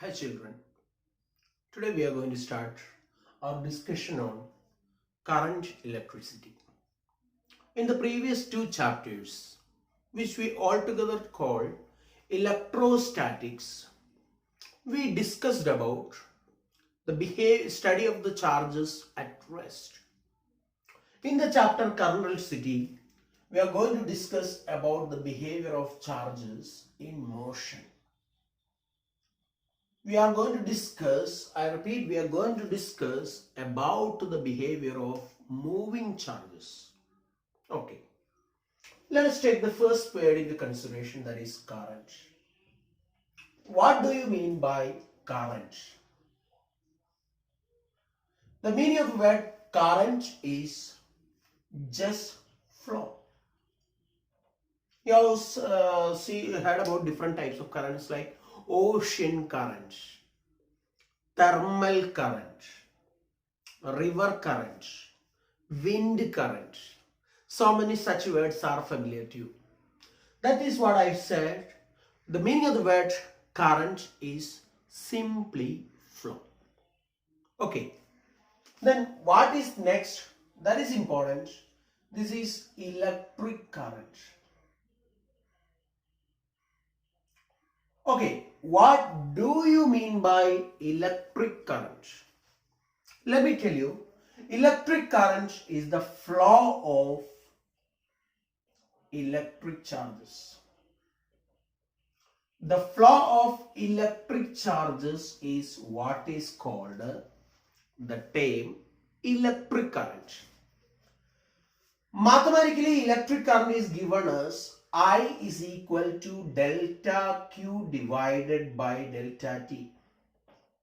Hi children, today we are going to start our discussion on current electricity. In the previous two chapters, which we altogether called electrostatics, we discussed about the study of the charges at rest. In the chapter current electricity, we are going to discuss about the behavior of charges in motion. We are going to discuss, I repeat, we are going to discuss about the behavior of moving charges. Okay. Let us take the first period into consideration, that is current. What do you mean by current? The meaning of the word current is just flow. You have heard about different types of currents like ocean current, thermal current, river current, wind current. So many such words are familiar to you. That is what I said. The meaning of the word current is simply flow. Okay. Then what is next? That is important. This is electric current. Okay. What do you mean by electric current? Let me tell you. Electric current is the flow of electric charges. The flow of electric charges is what is called the term electric current. Mathematically, electric current is given as I is equal to delta Q divided by delta T.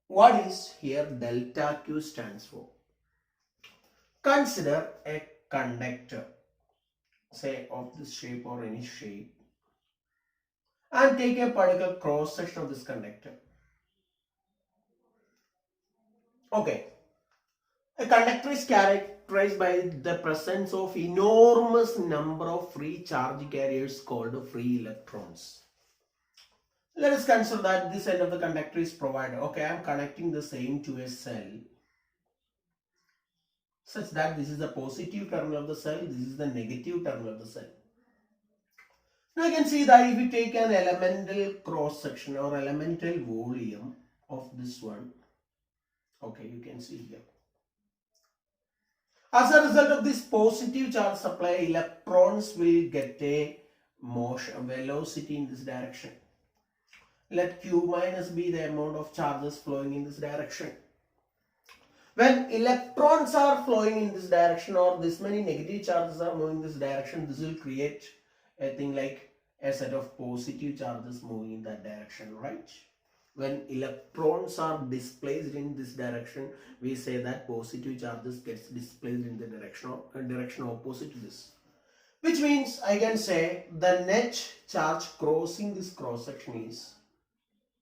What is here delta Q stands for? Consider a conductor, say of this shape or any shape, and take a particular cross section of this conductor. Okay. A conductor is characterized by the presence of enormous number of free charge carriers called free electrons. Let us consider that this end of the conductor is provided. Okay, I am connecting the same to a cell such that this is the positive terminal of the cell, this is the negative terminal of the cell. Now you can see that if you take an elemental cross section or elemental volume of this one, okay, you can see here. As a result of this positive charge supply, electrons will get a motion velocity in this direction. Let Q minus be the amount of charges flowing in this direction. When electrons are flowing in this direction or this many negative charges are moving in this direction, this will create a thing like a set of positive charges moving in that direction, right? When electrons are displaced in this direction, we say that positive charges gets displaced in the direction opposite to this. Which means I can say the net charge crossing this cross section is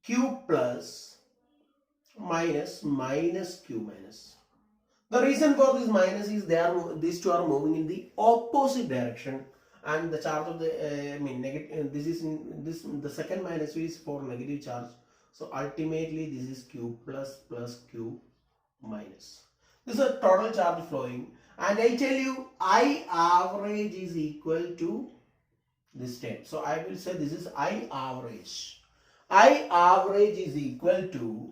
Q plus minus Q minus. The reason for this minus is these two are moving in the opposite direction, and the charge of the negative. This is in this the second minus is for negative charge. So ultimately this is Q plus Q minus. This is a total charge flowing, and I tell you I average is equal to this term. So I will say this is I average. I average is equal to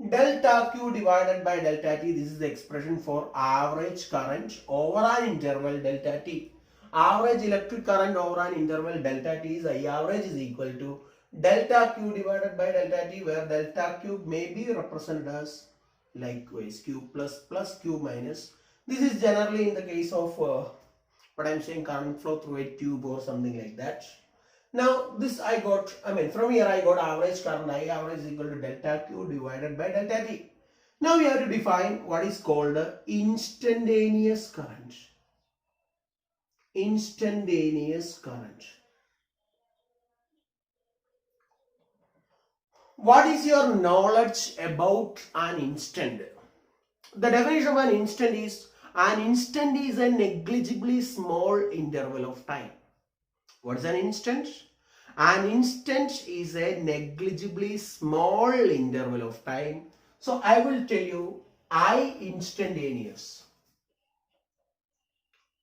delta Q divided by delta T. This is the expression for average current over an interval delta T. Average electric current over an interval delta T is I average is equal to delta Q divided by delta T, where delta Q may be represented as likewise Q plus Q minus. This is generally in the case of what I am saying, current flow through a tube or something like that. Now this I got, from here I got average current. I average is equal to delta Q divided by delta T. Now we have to define what is called instantaneous current. Instantaneous current. What is your knowledge about an instant? The definition of an instant is a negligibly small interval of time. What is an instant? An instant is a negligibly small interval of time. So I will tell you I instantaneous.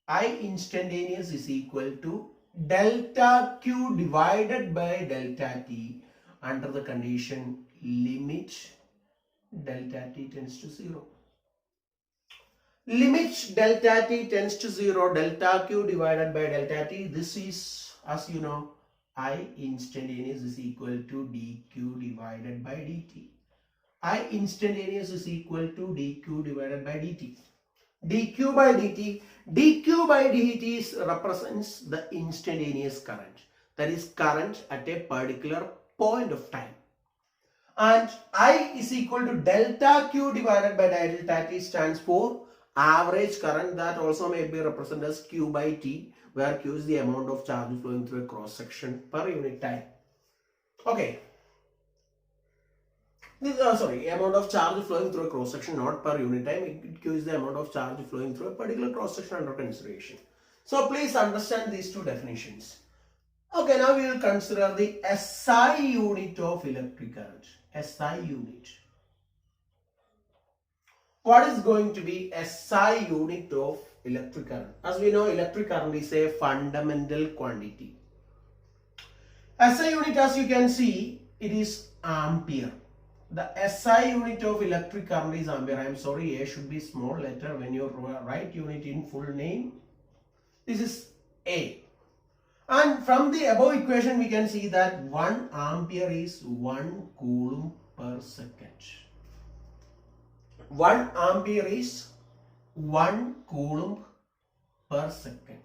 I instantaneous is equal to delta q divided by delta t under the condition limit delta t tends to 0. Limit delta t tends to 0, delta q divided by delta t. This is, as you know, I instantaneous is equal to dq divided by dt. I instantaneous is equal to dq divided by dt. dq by dt. dq by dt represents the instantaneous current. That is current at a particular point of time. And I is equal to delta q divided by delta t stands for average current, that also may be represented as q by t, where q is the amount of charge flowing through a cross section per unit time. Okay. Amount of charge flowing through a cross section, not per unit time. Q is the amount of charge flowing through a particular cross section under consideration. So please understand these two definitions. Okay, now we will consider the SI unit of electric current. SI unit. What is going to be SI unit of electric current? As we know, electric current is a fundamental quantity. SI unit, as you can see, it is ampere. The SI unit of electric current is ampere. I am sorry, A should be small letter when you write unit in full name. This is A. And from the above equation, we can see that 1 ampere is 1 coulomb per second. 1 ampere is 1 coulomb per second.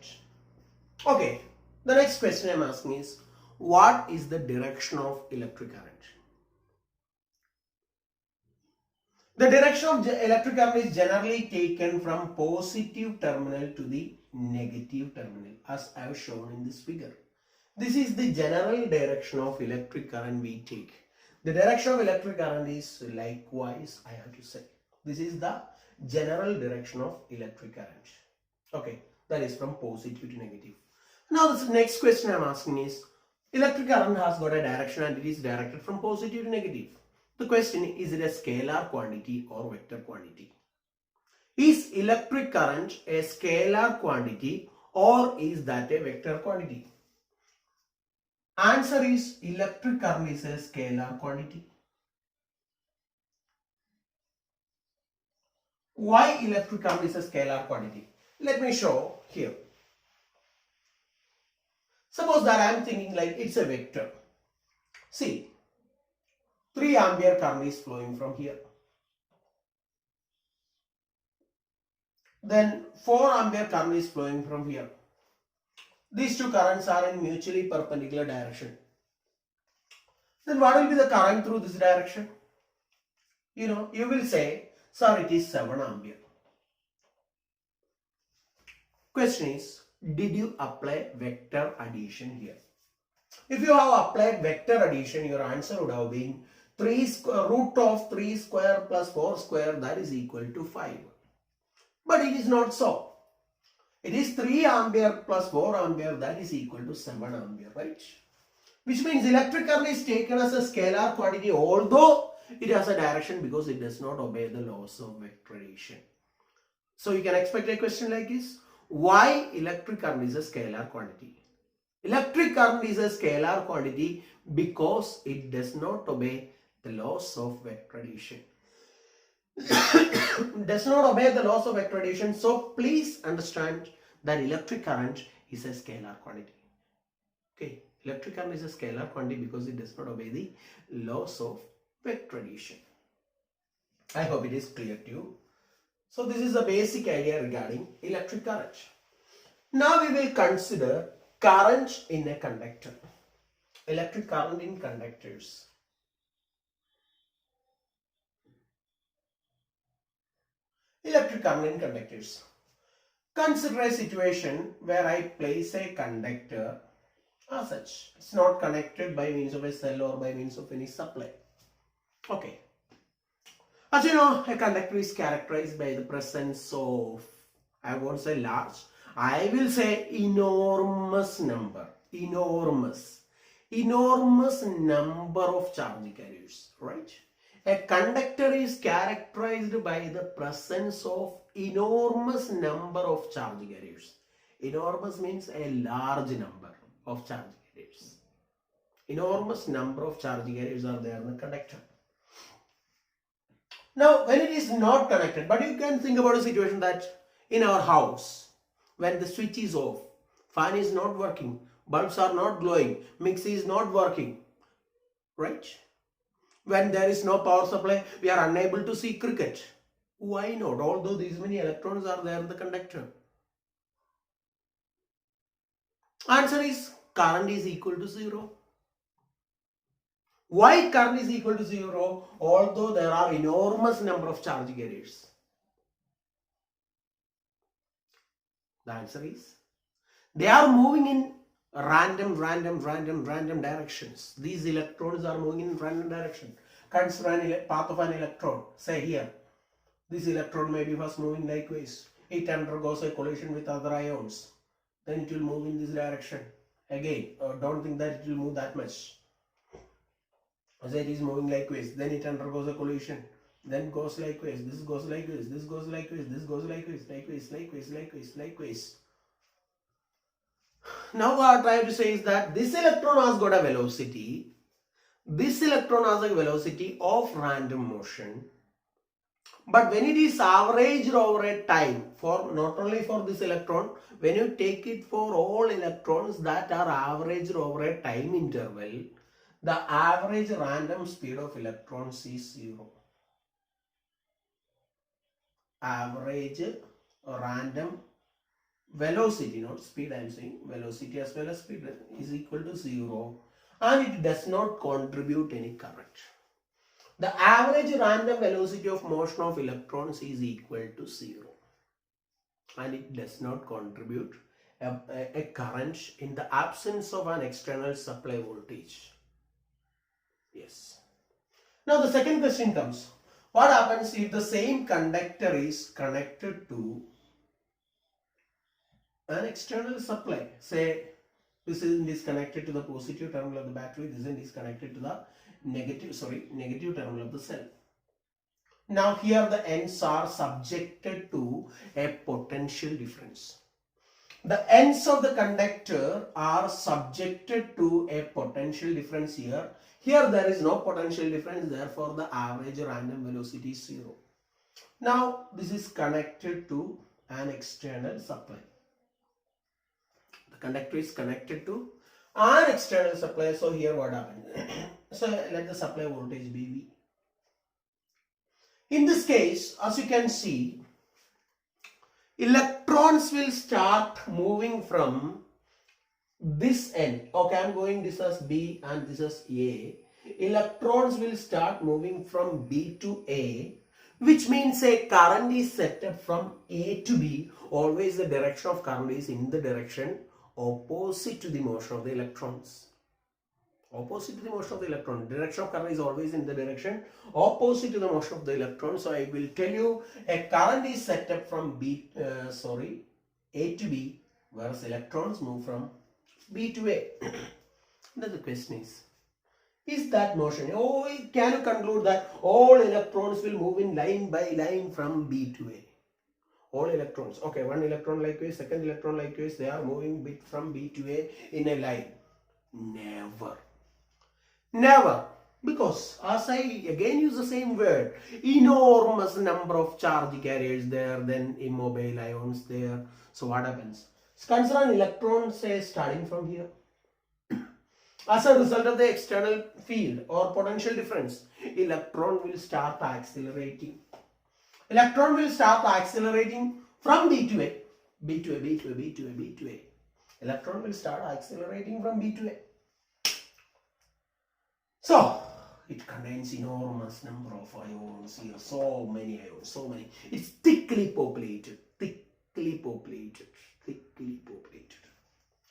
Okay, the next question I am asking is, what is the direction of electric current? The direction of electric current is generally taken from positive terminal to the negative terminal, as I have shown in this figure. This is the general direction of electric current we take. The direction of electric current is likewise, I have to say. This is the general direction of electric current. Okay, that is from positive to negative. Now the next question I am asking is, electric current has got a direction and it is directed from positive to negative. The question is it a scalar quantity or vector quantity? Is electric current a scalar quantity or is that a vector quantity? Answer is electric current is a scalar quantity. Why electric current is a scalar quantity? Let me show here. Suppose that I am thinking like it's a vector. See, 3 ampere current is flowing from here. Then 4 ampere current is flowing from here. These two currents are in mutually perpendicular direction. Then what will be the current through this direction? You will say, sir, it is 7 ampere. Question is, did you apply vector addition here? If you have applied vector addition, your answer would have been root of 3 square plus 4 square, that is equal to 5. But it is not so. It is 3 ampere plus 4 ampere, that is equal to 7 ampere, right? Which means electric current is taken as a scalar quantity, although it has a direction because it does not obey the laws of vector addition. So you can expect a question like this. Why electric current is a scalar quantity? Electric current is a scalar quantity because it does not obey the laws of vector addition. Does not obey the laws of vector addition. So please understand that electric current is a scalar quantity. Okay, electric current is a scalar quantity because it does not obey the laws of vector addition. I hope it is clear to you. So this is the basic idea regarding electric current. Now we will consider current in a conductor. Electric current in conductors. Electric current in conductors. Consider a situation where I place a conductor as such. It's not connected by means of a cell or by means of any supply. Okay. As you know, a conductor is characterized by the presence of, I won't say large, I will say enormous number. Enormous enormous number of charge carriers, right? A conductor is characterized by the presence of enormous number of charge carriers. Enormous means a large number of charge carriers. Enormous number of charge carriers are there in the conductor. Now, when it is not connected, but you can think about a situation that in our house, when the switch is off, fan is not working, bulbs are not glowing, mixer is not working, right? When there is no power supply, we are unable to see cricket. Why not? Although these many electrons are there in the conductor. Answer is current is equal to 0. Why current is equal to 0? Although there are enormous number of charge carriers. The answer is they are moving in random directions. These electrons are moving in random direction. Consider a path of an electron. Say here, this electron may be first moving likewise. It undergoes a collision with other ions. Then it will move in this direction. Again, don't think that it will move that much. As it is moving likewise, then it undergoes a collision. Then goes likewise. This goes likewise. This goes likewise. This goes likewise. Likewise. Now what I am trying to say is that this electron has got a velocity. This electron has a velocity of random motion. But when it is averaged over a time, for not only for this electron, when you take it for all electrons that are averaged over a time interval, the average random speed of electrons is 0. Average random velocity, not speed, I am saying velocity as well as speed, is equal to 0, and it does not contribute any current. The average random velocity of motion of electrons is equal to 0, and it does not contribute a current in the absence of an external supply voltage. Yes. Now the second question comes. What happens if the same conductor is connected to an external supply? Say this end is connected to the positive terminal of the battery, this end is connected to the negative terminal of the cell. Now here the ends are subjected to a potential difference. The ends of the conductor are subjected to a potential difference here. Here there is no potential difference, therefore the average random velocity is 0. Now this is connected to an external supply. The conductor is connected to an external supply. So here what happens? So let the supply voltage be V. In this case, as you can see, electrons will start moving from this end. Okay, I am going this as B and this as A. Electrons will start moving from B to A, which means a current is set up from A to B. Always the direction of current is in the direction opposite to the motion of the electrons. Opposite to the motion of the electron. Direction of current is always in the direction opposite to the motion of the electron. So I will tell you a current is set up from A to B, whereas electrons move from B to A. Now the question is that motion? Oh, can you conclude that all electrons will move in line by line from B to A? All electrons. Okay, one electron likewise, second electron likewise, they are moving from B to A in a line. Never. Never. Because as I again use the same word, enormous number of charge carriers there, then immobile ions there. So what happens? Consider an electron, say, starting from here. As a result of the external field or potential difference, electron will start accelerating. Electron will start accelerating from B to A. B to A, B to A, B to A, B to A. Electron will start accelerating from B to A. So, it contains enormous number of ions here. So many ions, so many. It's thickly populated.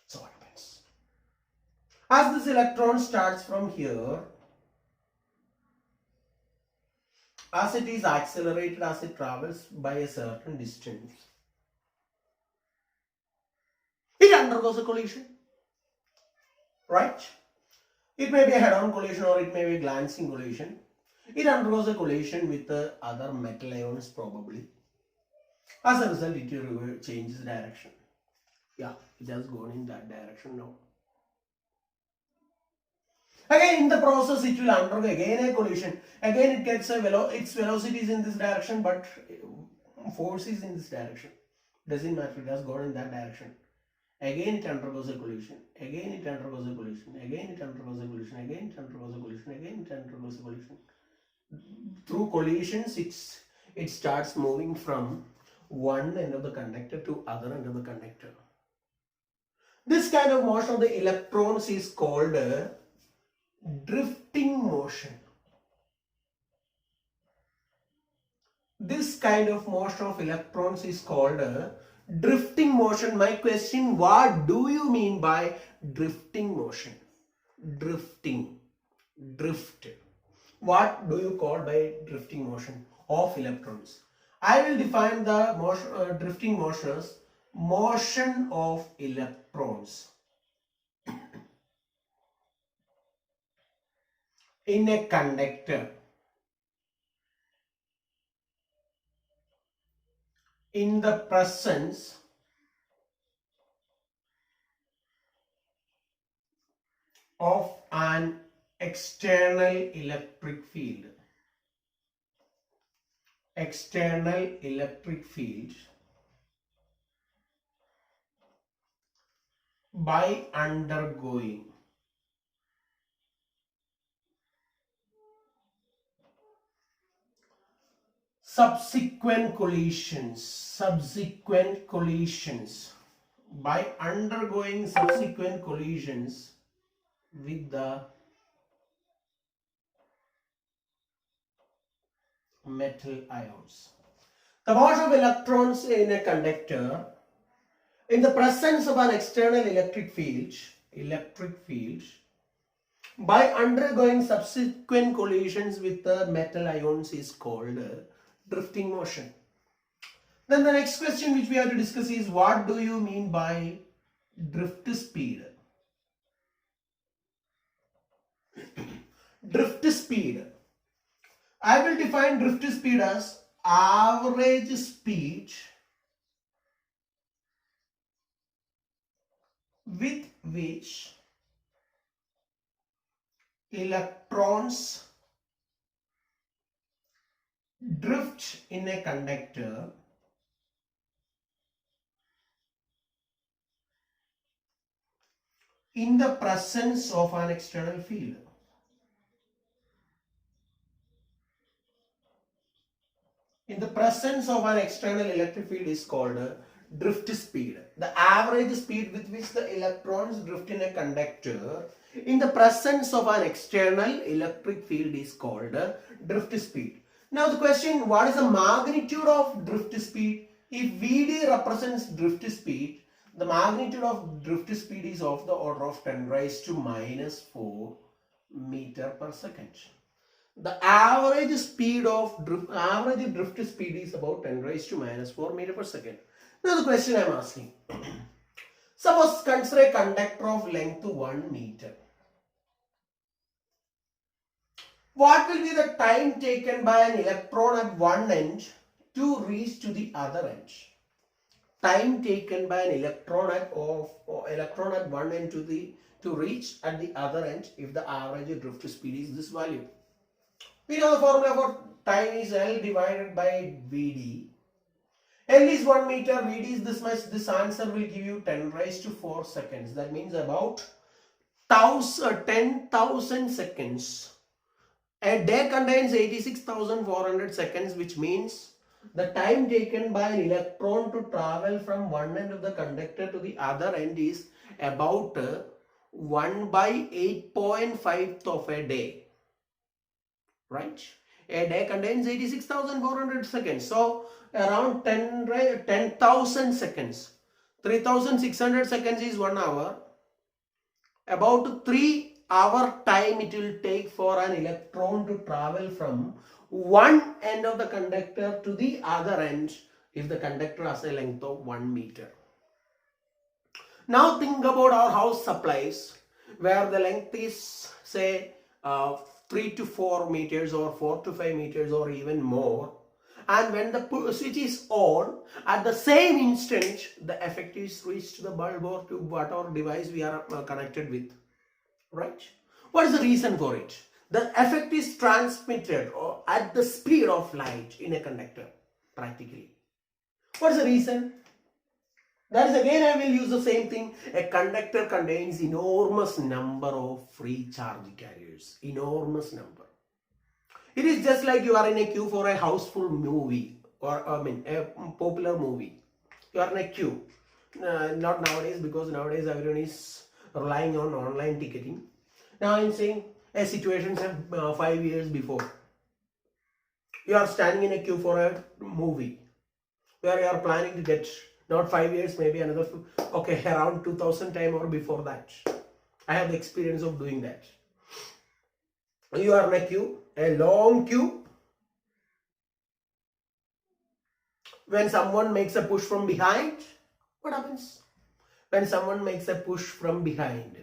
So what happens? As this electron starts from here, as it is accelerated as it travels by a certain distance, it undergoes a collision, right? It may be a head-on collision or it may be a glancing collision. It undergoes a collision with the other metal ions probably. As a result, it changes direction. Yeah, it has gone in that direction now. Again, in the process, it will undergo again a collision. Again, it gets its velocity is in this direction, but force is in this direction. Doesn't matter, it has gone in that direction. Again, it undergoes a collision. Again, it undergoes a collision. Again, it undergoes a collision. Again, it undergoes a collision. Again, it undergoes a collision. Through collisions, it starts moving from one end of the conductor to other end of the conductor. This kind of motion of the electrons is called drifting motion. This kind of motion of electrons is called drifting motion. My question, what do you mean by drifting motion? Drifting, drift. What do you call by drifting motion of electrons? I will define the motion, drifting motion as motion of electrons in a conductor in the presence of an external electric field. External electric field by undergoing subsequent collisions by undergoing subsequent collisions with the metal ions. The motion of electrons in a conductor in the presence of an external electric field by undergoing subsequent collisions with the metal ions is called drifting motion. Then the next question which we have to discuss is, what do you mean by drift speed? Drift speed. I will define drift speed as average speed with which electrons drift in a conductor in the presence of an external field. In the presence of an external electric field is called drift speed. The average speed with which the electrons drift in a conductor in the presence of an external electric field is called drift speed. Now the question, what is the magnitude of drift speed? If Vd represents drift speed, the magnitude of drift speed is of the order of 10 raised to minus 4 meter per second. The average speed of drift speed is about 10 raised to minus 4 meter per second. Now the question I am asking, suppose consider a conductor of length 1 meter. What will be the time taken by an electron at one end to reach to the other end? Time taken by an electron at one end to reach at the other end if the average drift speed is this value. We know the formula for time is L divided by Vd. L is 1 meter, Vd is this much. This answer will give you 10 raised to 4 seconds. That means about 10,000 seconds. A day contains 86,400 seconds, which means the time taken by an electron to travel from one end of the conductor to the other end is about 1 by 8.5th of a day. Right? A day contains 86,400 seconds. So around 10,000 seconds. 3,600 seconds is 1 hour. About 3 hour time it will take for an electron to travel from one end of the conductor to the other end if the conductor has a length of 1 meter. Now think about our house supplies where the length is say 3 to 4 meters or 4 to 5 meters or even more, and when the switch is on, at the same instant the effect is reached to the bulb or to whatever device we are connected with, right? What is the reason for it? The effect is transmitted at the speed of light in a conductor, practically. What is the reason? That is, again I will use the same thing. A conductor contains enormous number of free charge carriers. Enormous number. It is just like you are in a queue for a houseful movie, or a popular movie. You are in a queue. Not nowadays, because nowadays everyone is relying on online ticketing. Now I am saying a situation 5 years before. You are standing in a queue for a movie where you are planning to get, not 5 years, maybe another, okay, around 2000 time or before that. I have the experience of doing that. You are in a queue, a long queue. When someone makes a push from behind, what happens? When someone makes a push from behind,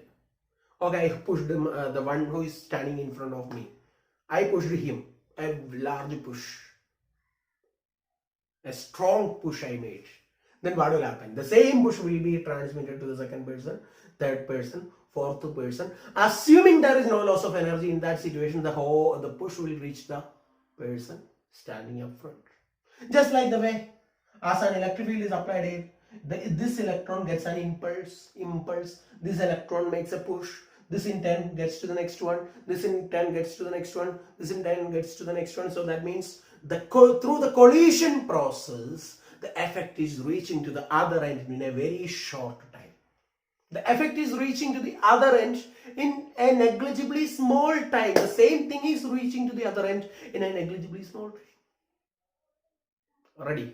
okay, I pushed him, the one who is standing in front of me. I pushed him, a large push. A strong push I made. Then what will happen? The same push will be transmitted to the second person, third person, fourth person. Assuming there is no loss of energy in that situation, the push will reach the person standing up front. Just like the way as an electric field is applied here, this electron gets an impulse. This electron makes a push. This in turn gets to the next one. This in turn gets to the next one. This in turn gets to the next one. So that means through the collision process, the effect is reaching to the other end in a very short time. The effect is reaching to the other end in a negligibly small time. The same thing is reaching to the other end in a negligibly small time. Already,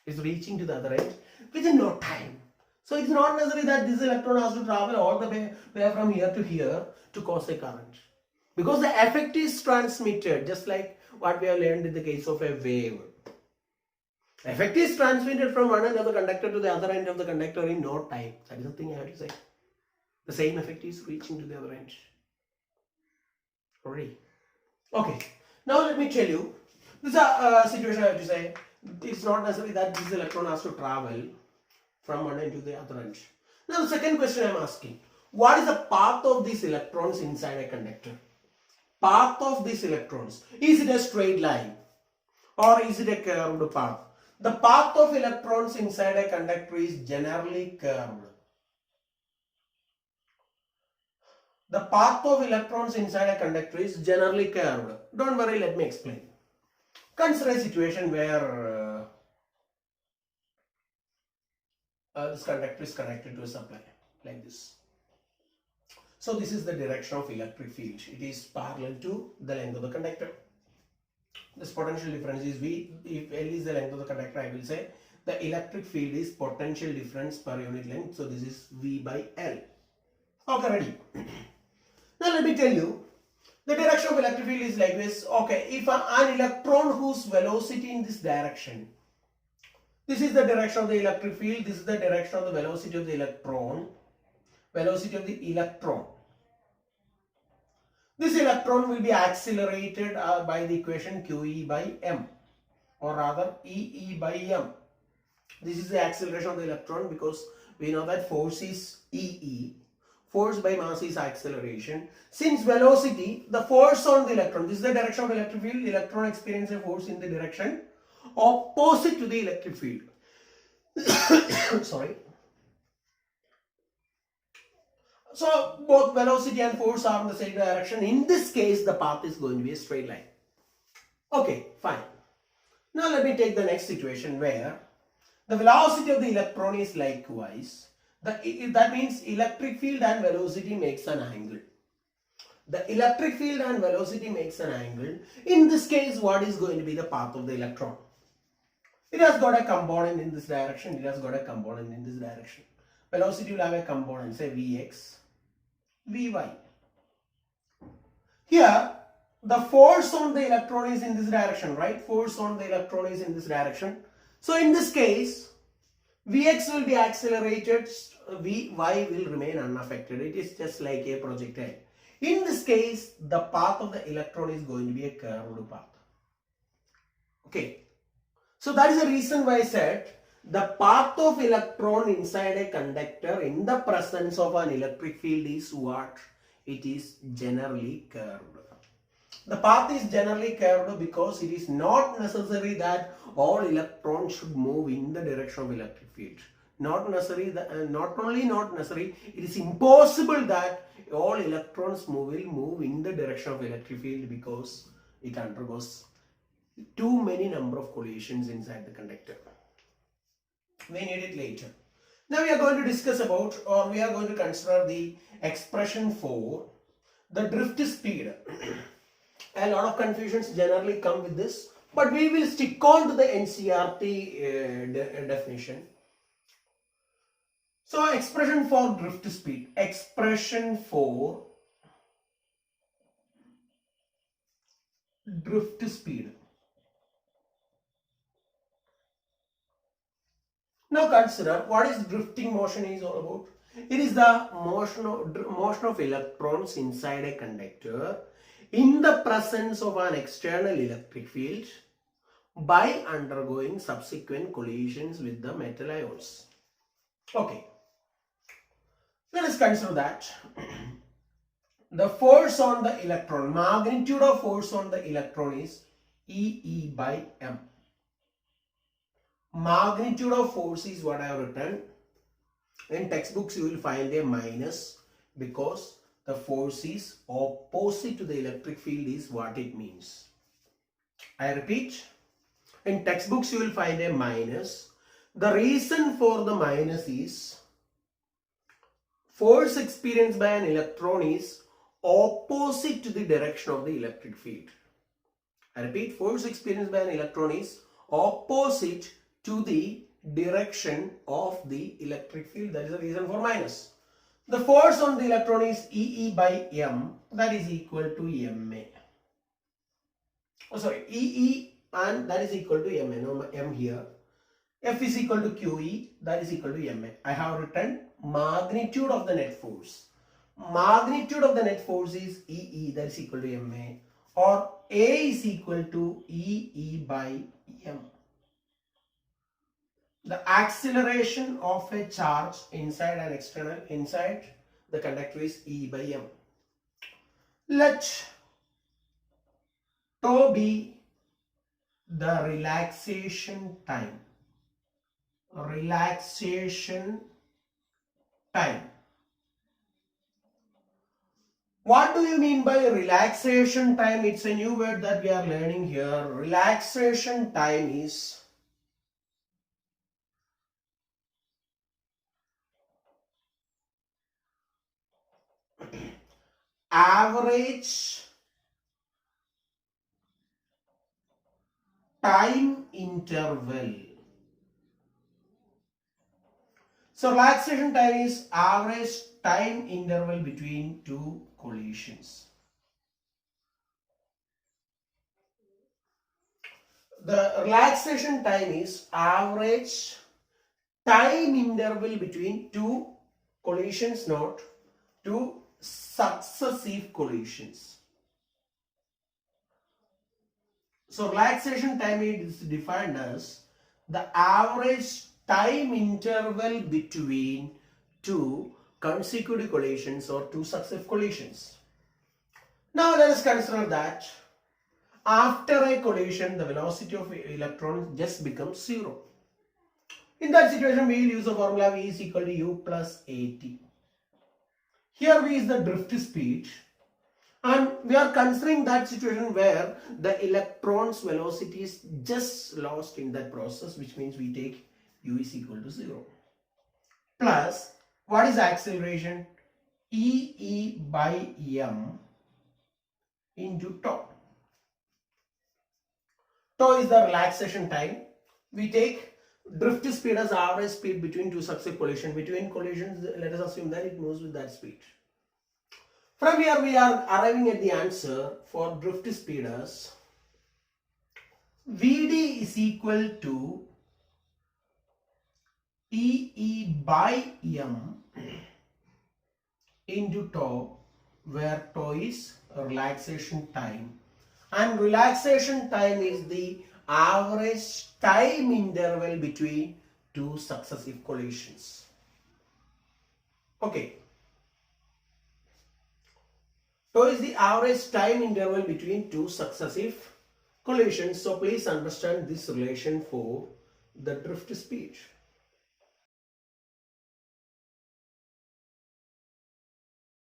it's reaching to the other end within no time. So it's not necessary that this electron has to travel all the way from here to here to cause a current. Because the effect is transmitted, just like what we have learned in the case of a wave. The effect is transmitted from one end of the conductor to the other end of the conductor in no time. That is the thing I have to say. The same effect is reaching to the other end. Already. Okay. Now let me tell you. This is a situation I have to say. It's not necessary that this electron has to travel from one end to the other end. Now the second question I am asking. What is the path of these electrons inside a conductor? Path of these electrons. Is it a straight line? Or is it a curved path? The path of electrons inside a conductor is generally curved. The path of electrons inside a conductor is generally curved. Don't worry, let me explain. Consider a situation where this conductor is connected to a supply, like this. So this is the direction of electric field. It is parallel to the length of the conductor. This potential difference is V. If L is the length of the conductor, I will say the electric field is potential difference per unit length. So this is V by L. Okay, ready? Now let me tell you, the direction of electric field is like this. Okay, if an electron whose velocity in this direction, this is the direction of the electric field, this is the direction of the velocity of the electron, This electron will be accelerated by the equation QE by M, or rather EE by M. This is the acceleration of the electron because we know that force is EE. Force by mass is acceleration. Since velocity, the force on the electron, this is the direction of the electric field, the electron experiences a force in the direction opposite to the electric field. Sorry. So both velocity and force are in the same direction. In this case, the path is going to be a straight line. Okay, fine. Now let me take the next situation where the velocity of the electron is likewise. That means electric field and velocity makes an angle. The electric field and velocity makes an angle. In this case, what is going to be the path of the electron? It has got a component in this direction. It has got a component in this direction. Velocity will have a component, say Vx, Vy. Here, the force on the electron is in this direction, right? Force on the electron is in this direction. So in this case, Vx will be accelerated, Vy will remain unaffected. It is just like a projectile. In this case, the path of the electron is going to be a curved path. Okay. So that is the reason why I said the path of electron inside a conductor in the presence of an electric field is what? It is generally curved. The path is generally curved because it is not necessary that all electrons should move in the direction of electric field. Not necessary, not only not necessary, it is impossible that all electrons will move in the direction of electric field because it undergoes too many number of collisions inside the conductor. We need it later. Now we are going to discuss about, or we are going to consider the expression for the drift speed. A lot of confusions generally come with this, but we will stick on to the NCERT definition. So expression for drift speed. Expression for drift speed. Now consider what is drifting motion is all about. It is the motion of electrons inside a conductor in the presence of an external electric field by undergoing subsequent collisions with the metal ions. Okay. Let us consider that. The force on the electron, magnitude of force on the electron is E by m. Magnitude of force is what I have written. In textbooks you will find a minus because the force is opposite to the electric field is what it means. I repeat, in textbooks you will find a minus. The reason for the minus is force experienced by an electron is opposite to the direction of the electric field. I repeat, force experienced by an electron is opposite to the direction of the electric field. That is the reason for minus. The force on the electron is E by m, that is equal to ma. Oh sorry, E and that is equal to ma. No, m here. F is equal to QE, that is equal to ma. I have written magnitude of the net force. Magnitude of the net force is E, that is equal to ma, or A is equal to E by m. The acceleration of a charge inside and external inside the conductor is E by m. Let tau be the relaxation time. Relaxation time. What do you mean by relaxation time? It's a new word that we are learning here. Relaxation time is average time interval. So relaxation time is average time interval between two collisions. The relaxation time is average time interval between two collisions, not two successive collisions. So relaxation time is defined as the average time interval between two consecutive collisions or two successive collisions. Now let us consider that after a collision the velocity of electrons just becomes zero. In that situation we will use the formula V is equal to U plus AT. Here V is the drift speed. And we are considering that situation where the electron's velocity is just lost in that process, which means we take U is equal to 0. Plus, what is acceleration? E by m into tau. Tau is the relaxation time. We take drift speed as average speed between two successive collisions. Between collisions, let us assume that it moves with that speed. From here we are arriving at the answer for drift speed as Vd is equal to E by m into tau, where tau is relaxation time, and relaxation time is the average time interval between two successive collisions. Okay. Tau is the average time interval between two successive collisions. So please understand this relation for the drift speed.